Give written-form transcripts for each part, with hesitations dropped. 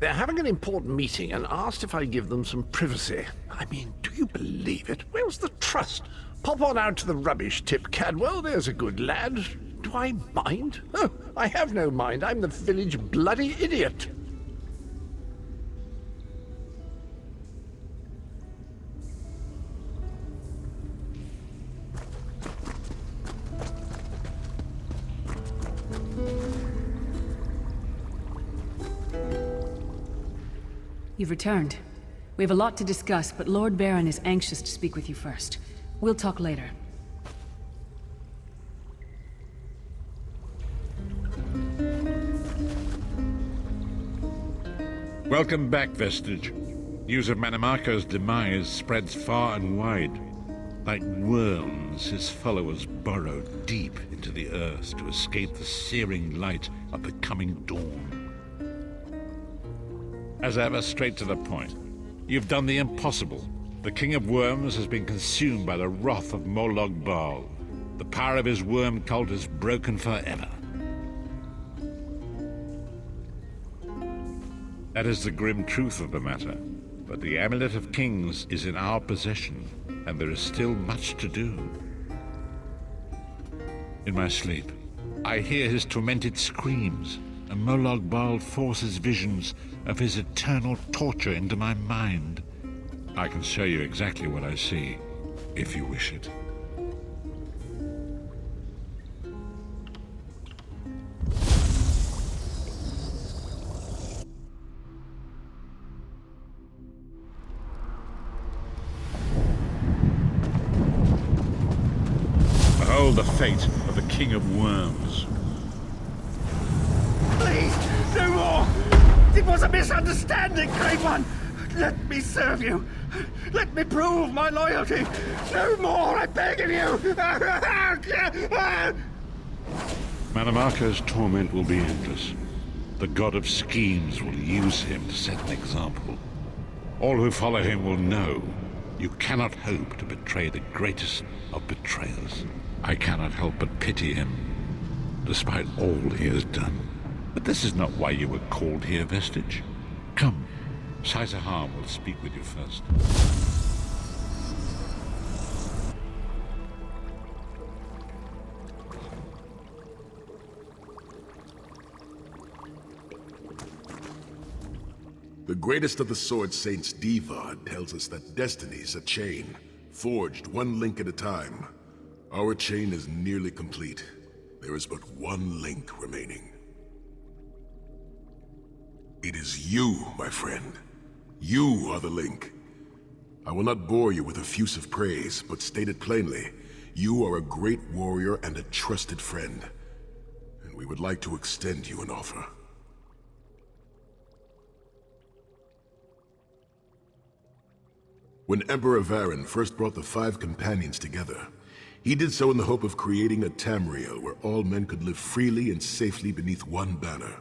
They're having an important meeting and asked if I give them some privacy. I mean, do you believe it? Where's the trust? Pop on out to the rubbish tip, Cadwell. There's a good lad. Do I mind? Oh, I have no mind. I'm the village bloody idiot. You've returned. We have a lot to discuss, but Lord Baron is anxious to speak with you first. We'll talk later. Welcome back, Vestige. News of Manimarco's demise spreads far and wide. Like worms, his followers burrow deep into the earth to escape the searing light of the coming dawn. As ever, straight to the point. You've done the impossible. The King of Worms has been consumed by the wrath of Molog Bal. The power of his worm cult is broken forever. That is the grim truth of the matter. But the Amulet of Kings is in our possession, and there is still much to do. In my sleep, I hear his tormented screams, and Molog Bal forces visions of his eternal torture into my mind. I can show you exactly what I see, if you wish it. Behold the fate of the King of Worms. Please, no more! It was a misunderstanding, Great One! Let me serve you! Let me prove my loyalty! No more, I beg of you! Manimarco's torment will be endless. The god of schemes will use him to set an example. All who follow him will know you cannot hope to betray the greatest of betrayers. I cannot help but pity him, despite all he has done. But this is not why you were called here, Vestige. Come, Saizahar will speak with you first. The greatest of the Sword Saints, Divad, tells us that destiny's a chain, forged one link at a time. Our chain is nearly complete. There is but one link remaining. It is you, my friend. You are the link. I will not bore you with effusive praise, but state it plainly. You are a great warrior and a trusted friend, and we would like to extend you an offer. When Emperor Varen first brought the 5 companions together, he did so in the hope of creating a Tamriel where all men could live freely and safely beneath one banner.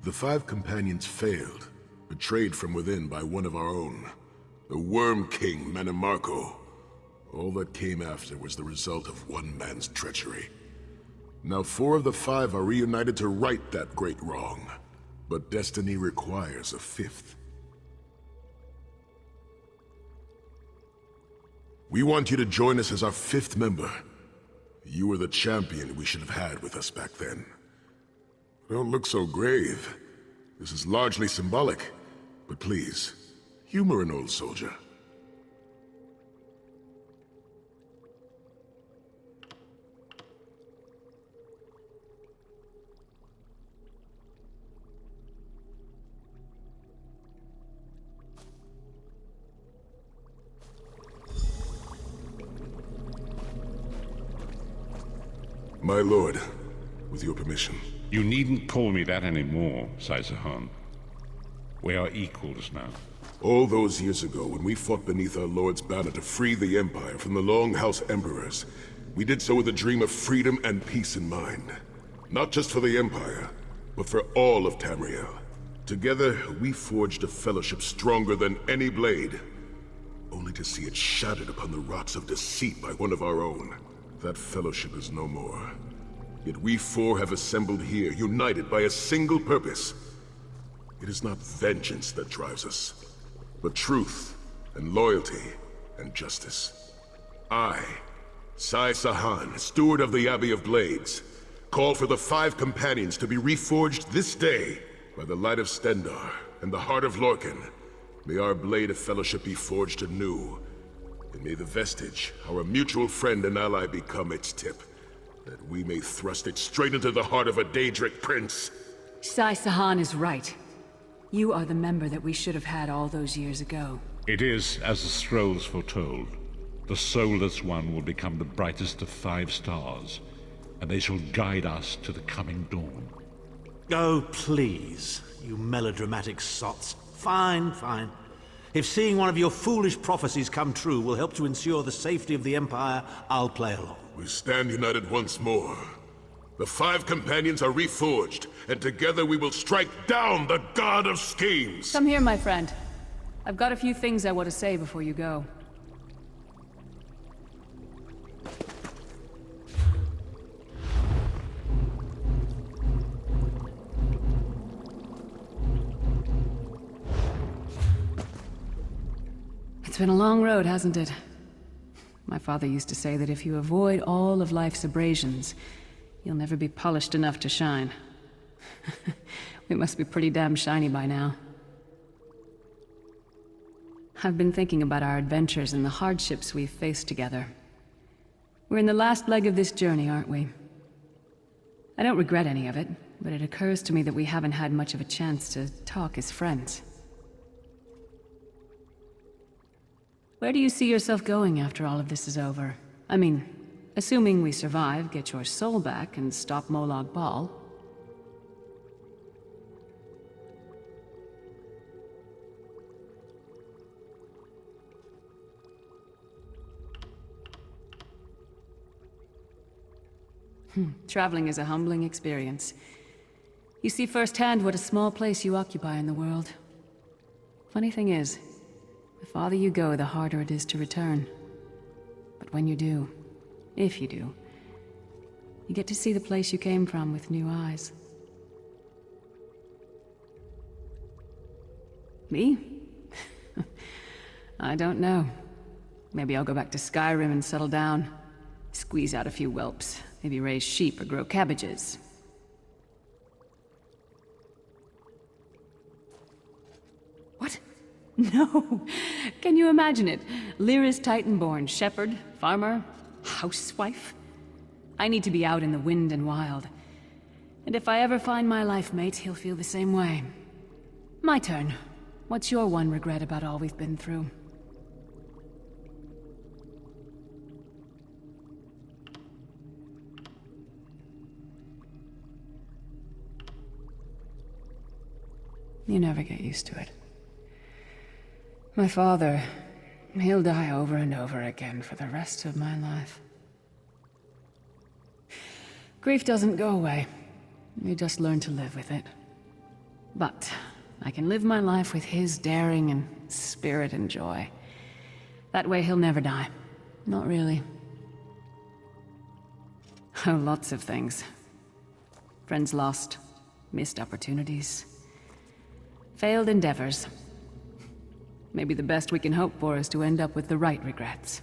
The 5 companions failed, betrayed from within by one of our own, the Worm King Manimarco. All that came after was the result of one man's treachery. Now 4 of the 5 are reunited to right that great wrong, but destiny requires a 5th. We want you to join us as our 5th member. You were the champion we should have had with us back then. Don't look so grave. This is largely symbolic, but please, humor an old soldier. My lord, with your permission. You needn't call me that anymore, Saizahar. We are equals now. All those years ago, when we fought beneath our lord's banner to free the Empire from the Longhouse Emperors, we did so with a dream of freedom and peace in mind. Not just for the Empire, but for all of Tamriel. Together, we forged a fellowship stronger than any blade, only to see it shattered upon the rocks of deceit by one of our own. That fellowship is no more. Yet we four have assembled here, united by a single purpose. It is not vengeance that drives us, but truth and loyalty and justice. I, Sai Sahan, steward of the Abbey of Blades, call for the 5 companions to be reforged this day by the light of Stendarr and the heart of Lorcan. May our blade of fellowship be forged anew, and may the vestige, our mutual friend and ally, become its tip, that we may thrust it straight into the heart of a Daedric prince. Sai Sahan is right. You are the member that we should have had all those years ago. It is as the scrolls foretold. The soulless one will become the brightest of 5 stars, and they shall guide us to the coming dawn. Oh, please, you melodramatic sots. Fine, fine. If seeing one of your foolish prophecies come true will help to ensure the safety of the Empire, I'll play along. We stand united once more. The 5 companions are reforged, and together we will strike down the God of Schemes! Come here, my friend. I've got a few things I want to say before you go. It's been a long road, hasn't it? My father used to say that if you avoid all of life's abrasions, you'll never be polished enough to shine. We must be pretty damn shiny by now. I've been thinking about our adventures and the hardships we've faced together. We're in the last leg of this journey, aren't we? I don't regret any of it, but it occurs to me that we haven't had much of a chance to talk as friends. Where do you see yourself going after all of this is over? I mean, assuming we survive, get your soul back, and stop Molag Bal. Traveling is a humbling experience. You see firsthand what a small place you occupy in the world. Funny thing is, the farther you go, the harder it is to return. But when you do, if you do, you get to see the place you came from with new eyes. Me? I don't know. Maybe I'll go back to Skyrim and settle down. Squeeze out a few whelps. Maybe raise sheep or grow cabbages. What? No! Can you imagine it? Lyra's Titan-born shepherd, farmer, housewife? I need to be out in the wind and wild. And if I ever find my life mate, he'll feel the same way. My turn. What's your one regret about all we've been through? You never get used to it. My father, he'll die over and over again for the rest of my life. Grief doesn't go away. You just learn to live with it. But I can live my life with his daring and spirit and joy. That way he'll never die. Not really. Oh, lots of things. Friends lost, missed opportunities. Failed endeavors. Maybe the best we can hope for is to end up with the right regrets.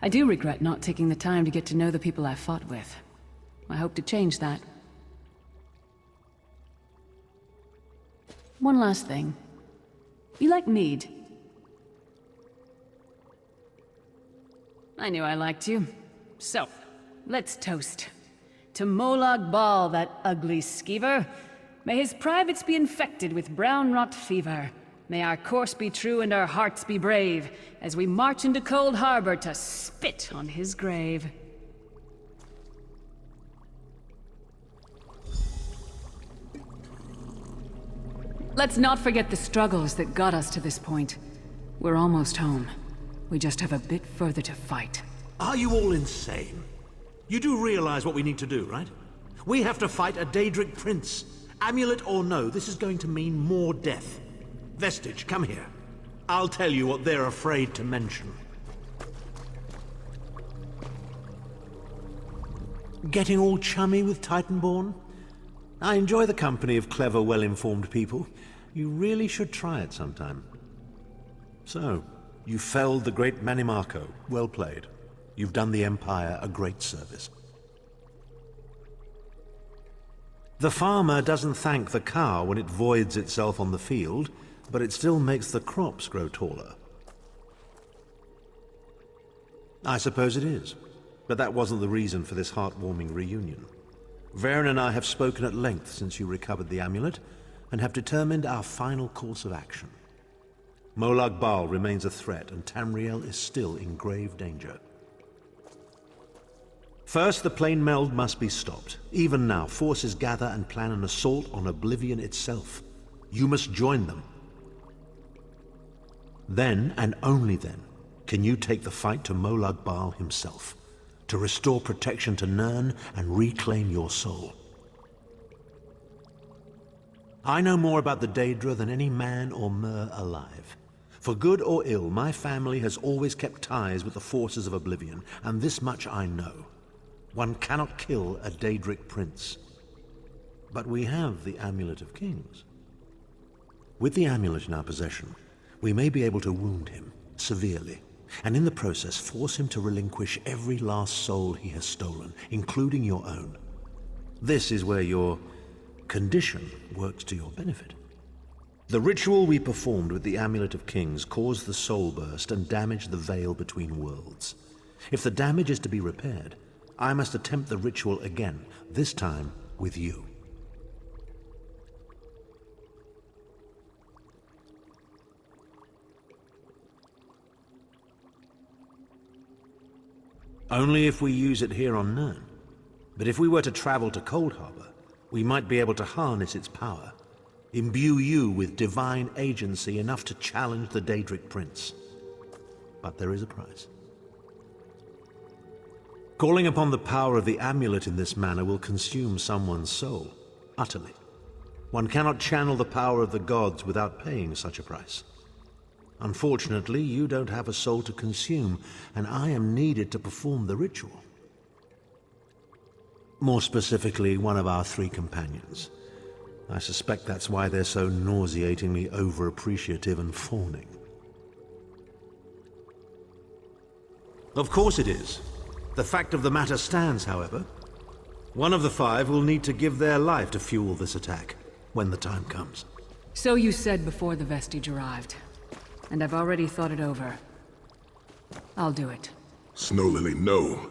I do regret not taking the time to get to know the people I fought with. I hope to change that. One last thing. You like mead? I knew I liked you. So, let's toast. To Molag Bal, that ugly skeever. May his privates be infected with brown rot fever. May our course be true and our hearts be brave, as we march into Cold Harbor to spit on his grave. Let's not forget the struggles that got us to this point. We're almost home. We just have a bit further to fight. Are you all insane? You do realize what we need to do, right? We have to fight a Daedric prince. Amulet or no, this is going to mean more death. Vestige, come here. I'll tell you what they're afraid to mention. Getting all chummy with Titanborn? I enjoy the company of clever, well-informed people. You really should try it sometime. So, you felled the great Manimarco. Well played. You've done the Empire a great service. The farmer doesn't thank the cow when it voids itself on the field, but it still makes the crops grow taller. I suppose it is, but that wasn't the reason for this heartwarming reunion. Varen and I have spoken at length since you recovered the amulet, and have determined our final course of action. Molag Bal remains a threat, and Tamriel is still in grave danger. First, the plane meld must be stopped. Even now, forces gather and plan an assault on Oblivion itself. You must join them. Then, and only then, can you take the fight to Molag Bal himself, to restore protection to Nirn and reclaim your soul. I know more about the Daedra than any man or mer alive. For good or ill, my family has always kept ties with the forces of Oblivion, and this much I know. One cannot kill a Daedric prince. But we have the Amulet of Kings. With the amulet in our possession, we may be able to wound him severely, and in the process force him to relinquish every last soul he has stolen, including your own. This is where your condition works to your benefit. The ritual we performed with the Amulet of Kings caused the soul burst and damaged the veil between worlds. If the damage is to be repaired, I must attempt the ritual again, this time with you. Only if we use it here on Nirn. But if we were to travel to Cold Harbor, we might be able to harness its power, imbue you with divine agency enough to challenge the Daedric Prince. But there is a price. Calling upon the power of the amulet in this manner will consume someone's soul, utterly. One cannot channel the power of the gods without paying such a price. Unfortunately, you don't have a soul to consume, and I am needed to perform the ritual. More specifically, one of our 3 companions. I suspect that's why they're so nauseatingly over-appreciative and fawning. Of course it is. The fact of the matter stands, however. One of the 5 will need to give their life to fuel this attack, when the time comes. So you said before the vestige arrived. And I've already thought it over. I'll do it. Snow Lily, no.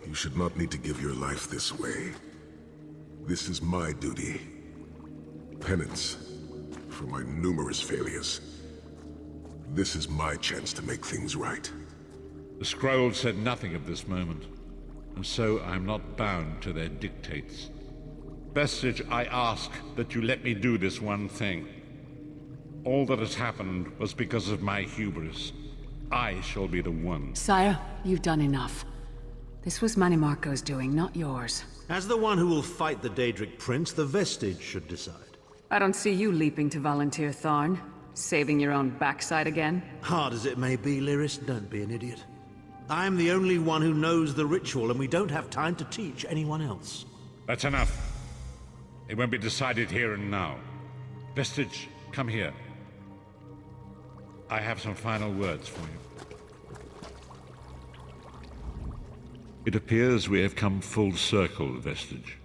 You should not need to give your life this way. This is my duty. Penance for my numerous failures. This is my chance to make things right. The scroll said nothing of this moment, and so I am not bound to their dictates. Vestige, I ask that you let me do this one thing. All that has happened was because of my hubris. I shall be the one. Sire, you've done enough. This was Manimarco's doing, not yours. As the one who will fight the Daedric Prince, the Vestige should decide. I don't see you leaping to volunteer, Tharn. Saving your own backside again? Hard as it may be, Lyris, don't be an idiot. I'm the only one who knows the ritual, and we don't have time to teach anyone else. That's enough. It won't be decided here and now. Vestige, come here. I have some final words for you. It appears we have come full circle, Vestige.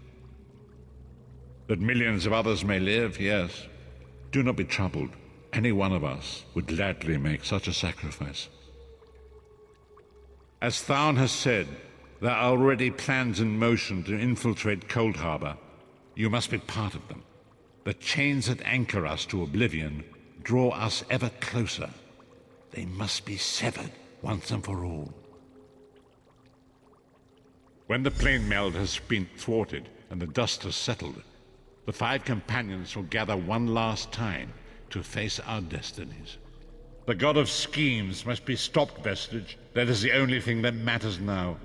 That millions of others may live, yes. Do not be troubled. Any one of us would gladly make such a sacrifice. As Tharn has said, there are already plans in motion to infiltrate Cold Harbor. You must be part of them. The chains that anchor us to Oblivion draw us ever closer. They must be severed once and for all. When the plane meld has been thwarted and the dust has settled, the 5 companions will gather one last time to face our destinies. The god of schemes must be stopped, Vestige. That is the only thing that matters now.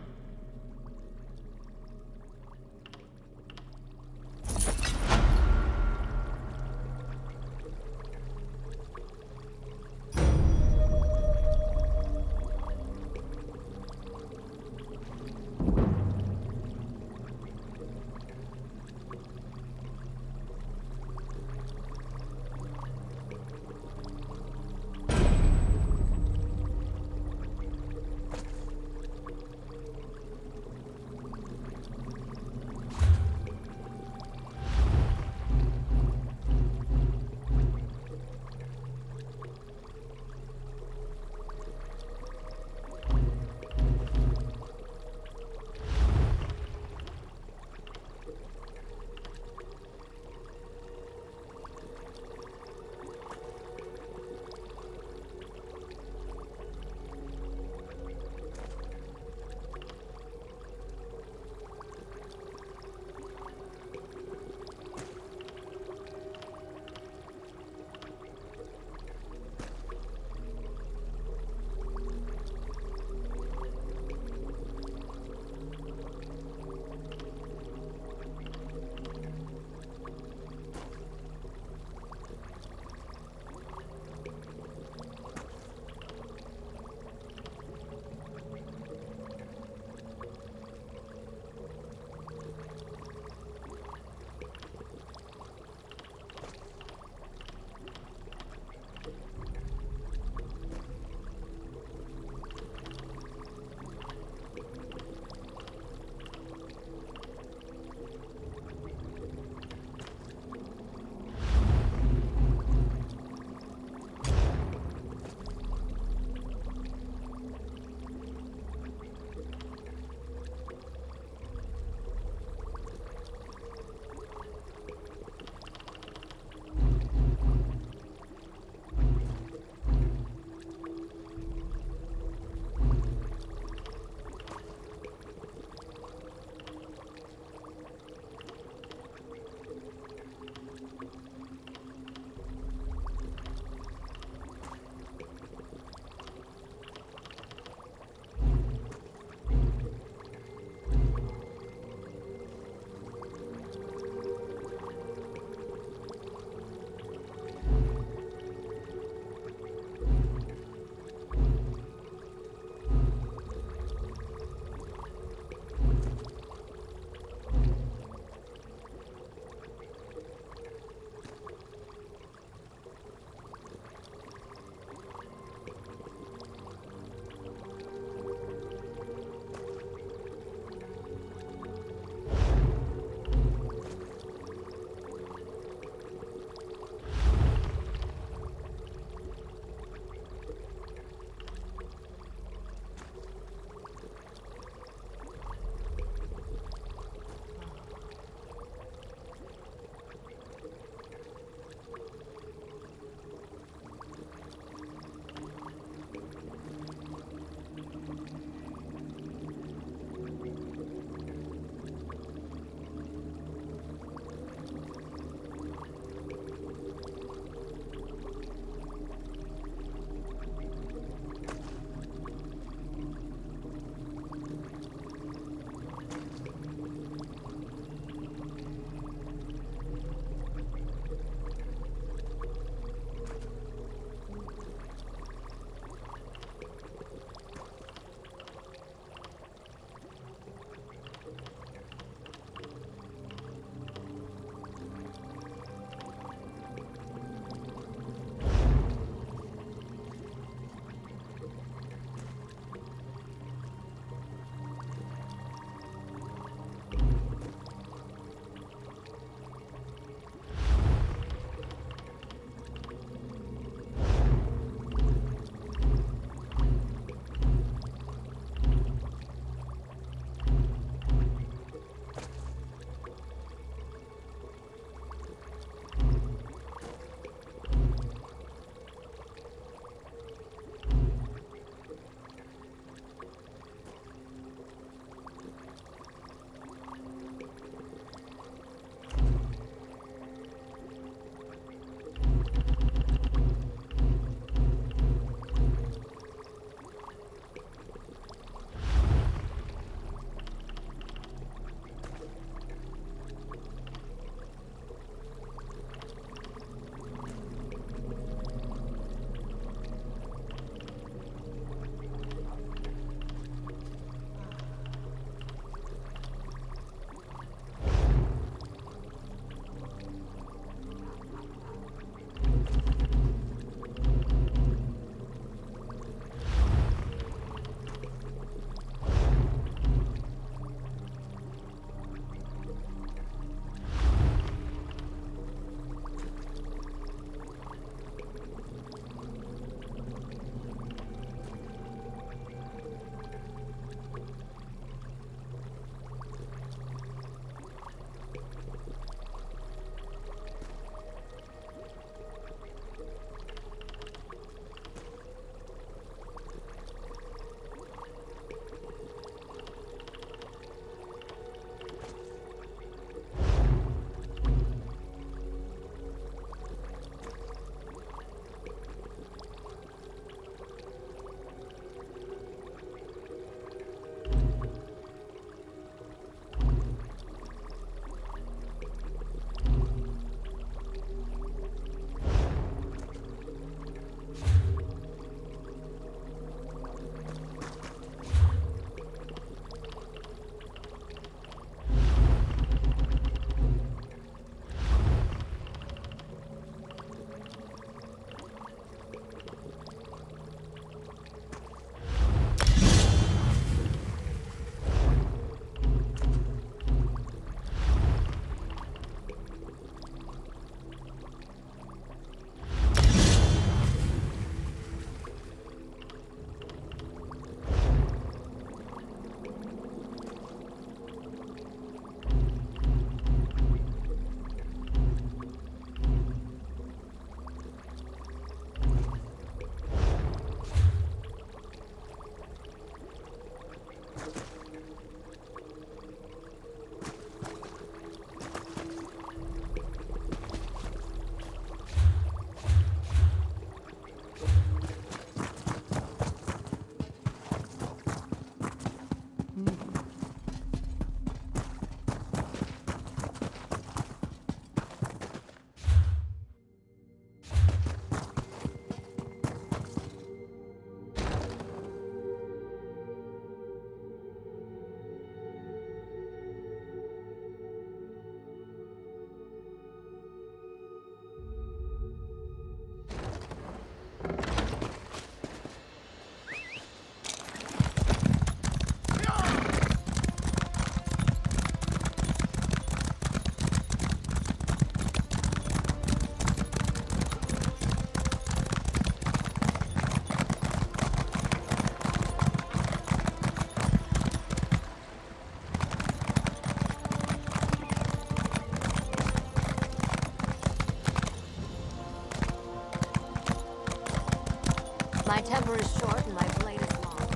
My temper is short and my blade is long.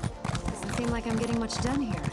Doesn't seem like I'm getting much done here.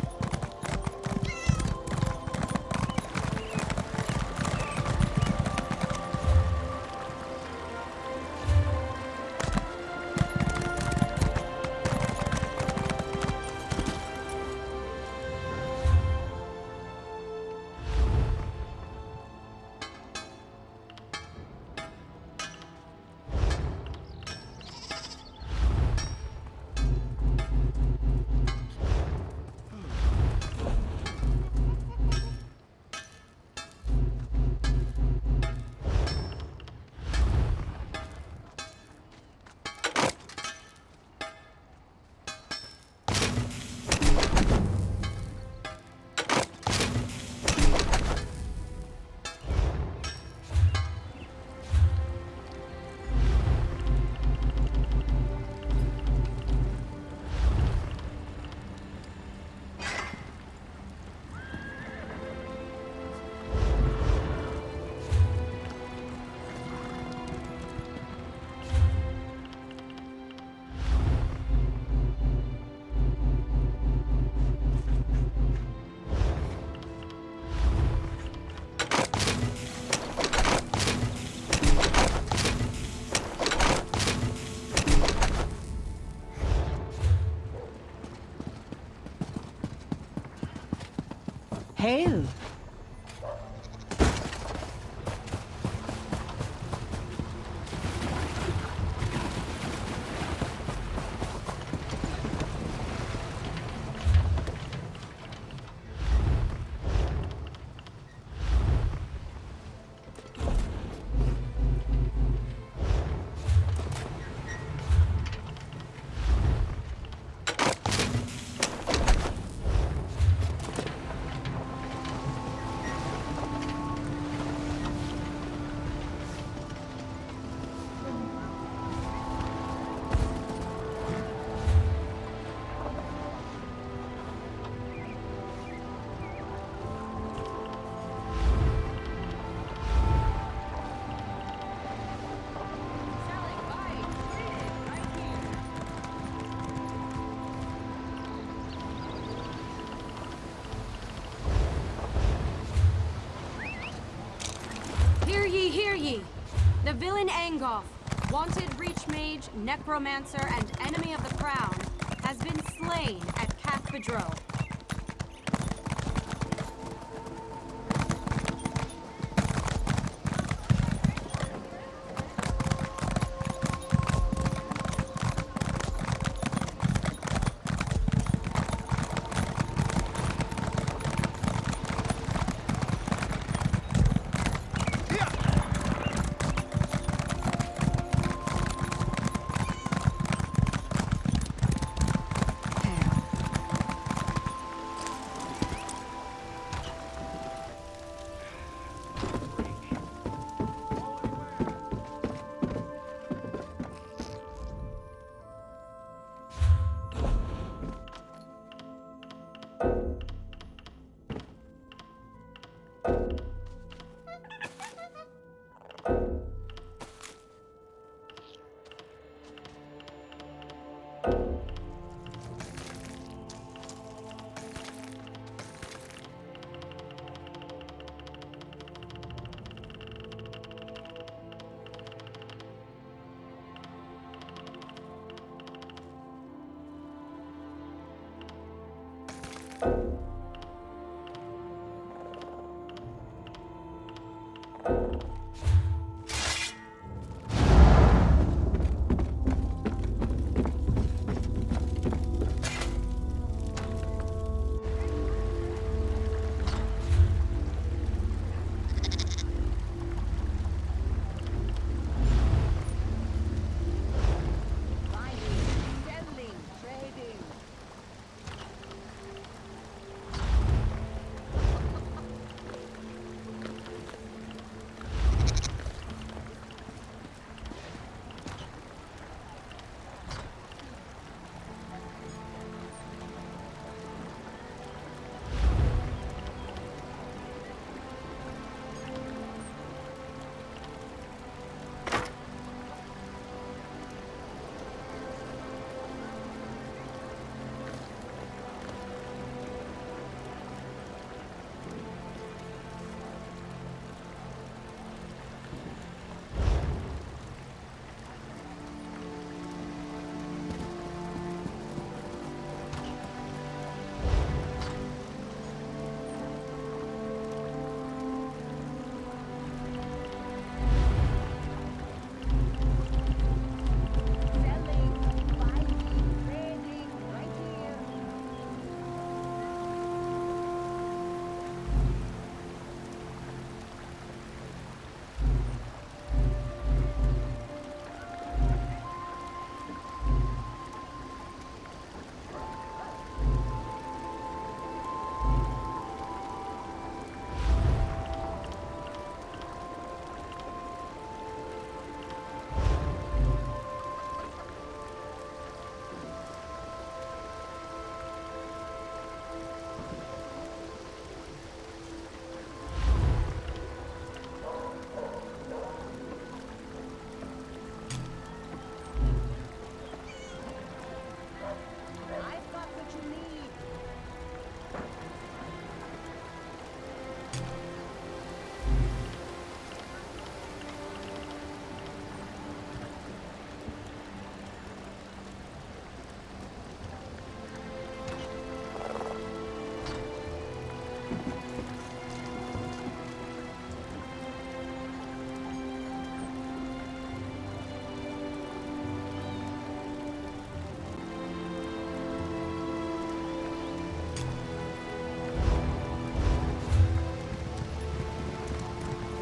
Hail! Hear ye! The villain Angoff, wanted reach mage, necromancer, and enemy of the crown, has been slain at Cathedral.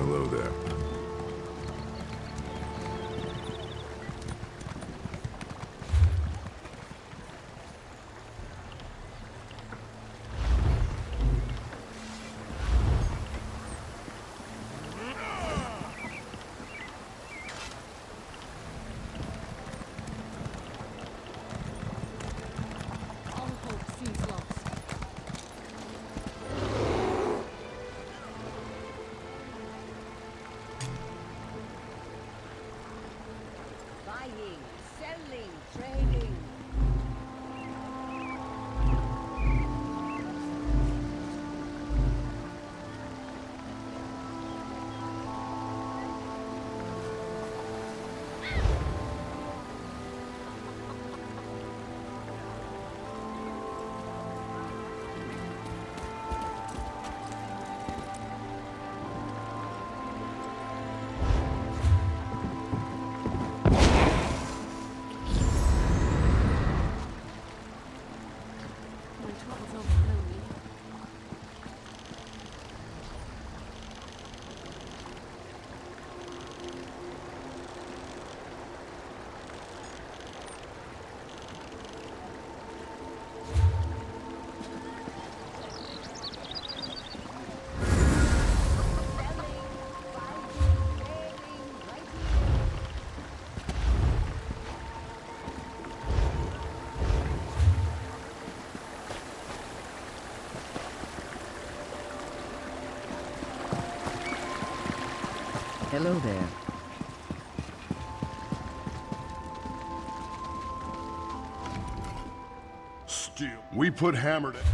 Hello there. All hope seems lost. Buying, selling, trading. My trouble's overblown me. Hello there. Still, we put hammered at...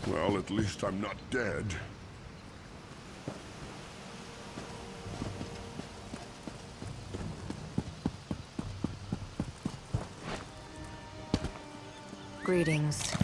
Well, at least I'm not dead. Greetings.